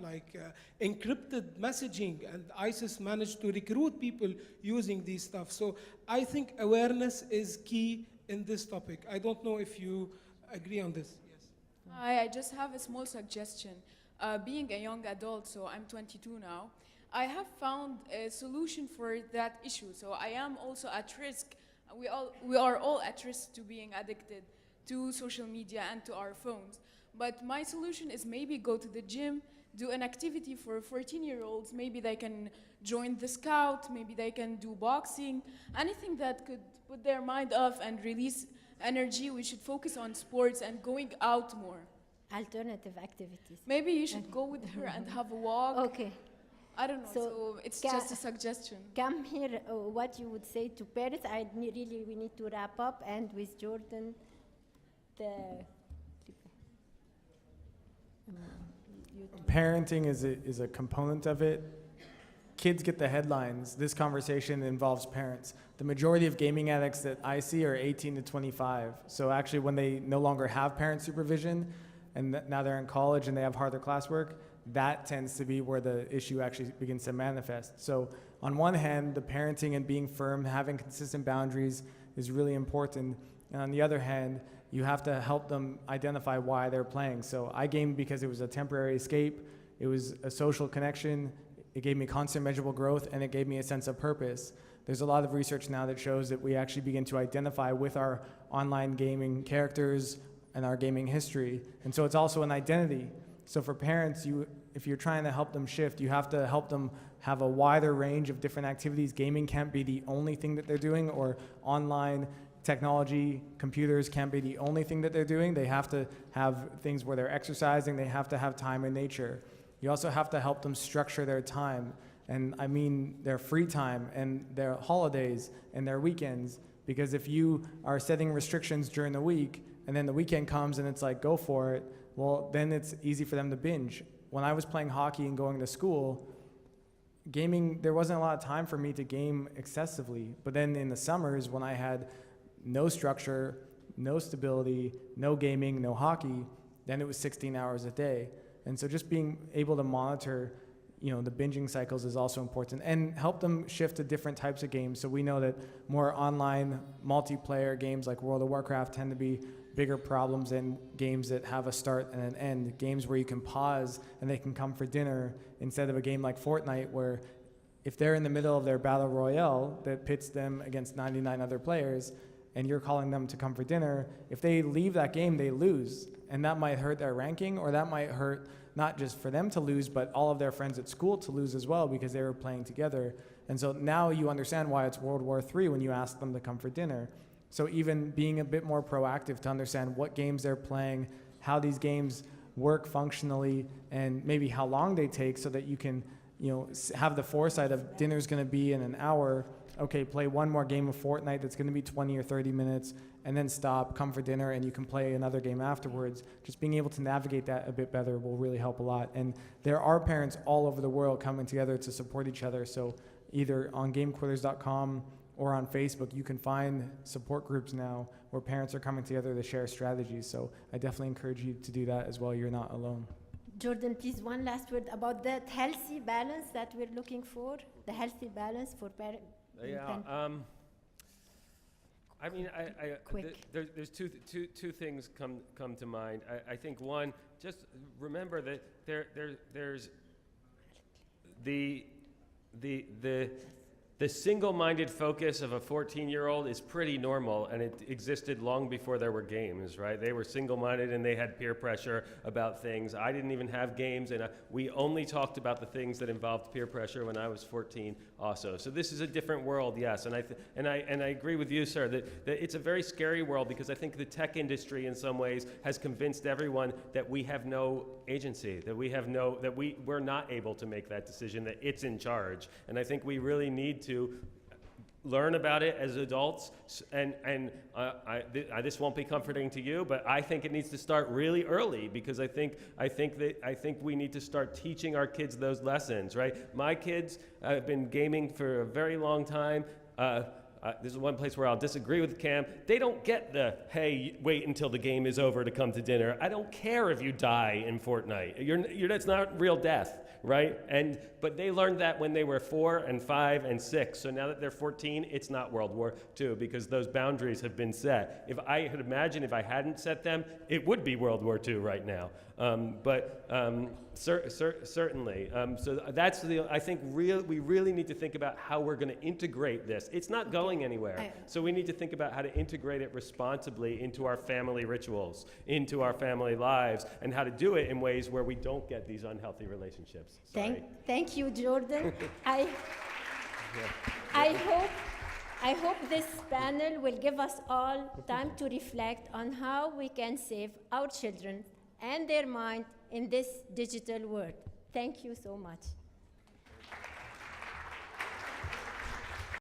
encrypted messaging, and ISIS managed to recruit people using these stuff. So I think awareness is key in this topic. I don't know if you agree on this. Yes. Hi, I just have a small suggestion. Being a young adult, so I'm 22 now, I have found a solution for that issue. So I am also at risk. We are all at risk to being addicted to social media and to our phones. But my solution is maybe go to the gym, do an activity for 14-year-olds. Maybe they can join the Scout, maybe they can do boxing, anything that could put their mind off and release energy. We should focus on sports and going out more. Alternative activities. Maybe you should go with her and have a walk. Okay. I don't know, so it's just a suggestion. Come here, what you would say to parents. We need to wrap up, and with Jordan, Parenting is a component of it. Kids get the headlines. This conversation involves parents. The majority of gaming addicts that I see are 18 to 25. So actually when they no longer have parent supervision and now they're in college and they have harder classwork, that tends to be where the issue actually begins to manifest. So on one hand, the parenting and being firm, having consistent boundaries is really important. And on the other hand, you have to help them identify why they're playing. So I gamed because it was a temporary escape. It was a social connection. it gave me constant measurable growth, and it gave me a sense of purpose. There's a lot of research now that shows that we actually begin to identify with our online gaming characters and our gaming history. And so it's also an identity. So for parents, if you're trying to help them shift, you have to help them have a wider range of different activities. Gaming can't be the only thing that they're doing, or online technology, computers can't be the only thing that they're doing. They have to have things where they're exercising. They have to have time in nature. You also have to help them structure their time. And I mean their free time and their holidays and their weekends. Because if you are setting restrictions during the week and then the weekend comes and it's like, go for it, well, then it's easy for them to binge. When I was playing hockey and going to school, gaming, there wasn't a lot of time for me to game excessively. But then in the summers, when I had no structure, no stability, no gaming, no hockey, then it was 16 hours a day. And so just being able to monitor, the binging cycles is also important, and help them shift to different types of games. So we know that more online multiplayer games like World of Warcraft tend to be bigger problems than games that have a start and an end, games where you can pause and they can come for dinner, instead of a game like Fortnite where if they're in the middle of their battle royale that pits them against 99 other players and you're calling them to come for dinner, if they leave that game, they lose. And that might hurt their ranking, or that might hurt not just for them to lose, but all of their friends at school to lose as well, because they were playing together. And so now you understand why it's World War III when you ask them to come for dinner. So even being a bit more proactive to understand what games they're playing, how these games work functionally, and maybe how long they take, so that you can have the foresight of dinner's going to be in an hour. Okay, play one more game of Fortnite that's going to be 20 or 30 minutes, and then stop, come for dinner, and you can play another game afterwards. Just being able to navigate that a bit better will really help a lot. And there are parents all over the world coming together to support each other. So either on gamequitters.com or on Facebook, you can find support groups now where parents are coming together to share strategies. So I definitely encourage you to do that as well. You're not alone. Jordan, please, one last word about that healthy balance that we're looking for, the healthy balance for parents. I mean, there's two things come to mind. I think one, just remember that there's the single-minded focus of a 14-year-old is pretty normal, and it existed long before there were games, right? They were single-minded and they had peer pressure about things. I didn't even have games, and we only talked about the things that involved peer pressure when I was 14 also. So this is a different world, yes, and I agree with you, sir, that it's a very scary world, because I think the tech industry in some ways has convinced everyone that we have no agency, that we're not able to make that decision, that it's in charge. And I think we really need to learn about it as adults, and this won't be comforting to you, but I think it needs to start really early, because I think we need to start teaching our kids those lessons, right? My kids have been gaming for a very long time. This is one place where I'll disagree with Cam. They don't get the, hey, wait until the game is over to come to dinner. I don't care if you die in Fortnite. That's not real death, right? But they learned that when they were 4 and 5 and 6. So now that they're 14, it's not World War II, because those boundaries have been set. If I could imagine if I hadn't set them, it would be World War II right now. Certainly. So that's I think we really need to think about how we're going to integrate this. It's not going anywhere. So we need to think about how to integrate it responsibly into our family rituals, into our family lives, and how to do it in ways where we don't get these unhealthy relationships. Thank you, Jordan. I hope this panel will give us all time to reflect on how we can save our children and their mind in this digital world. Thank you so much.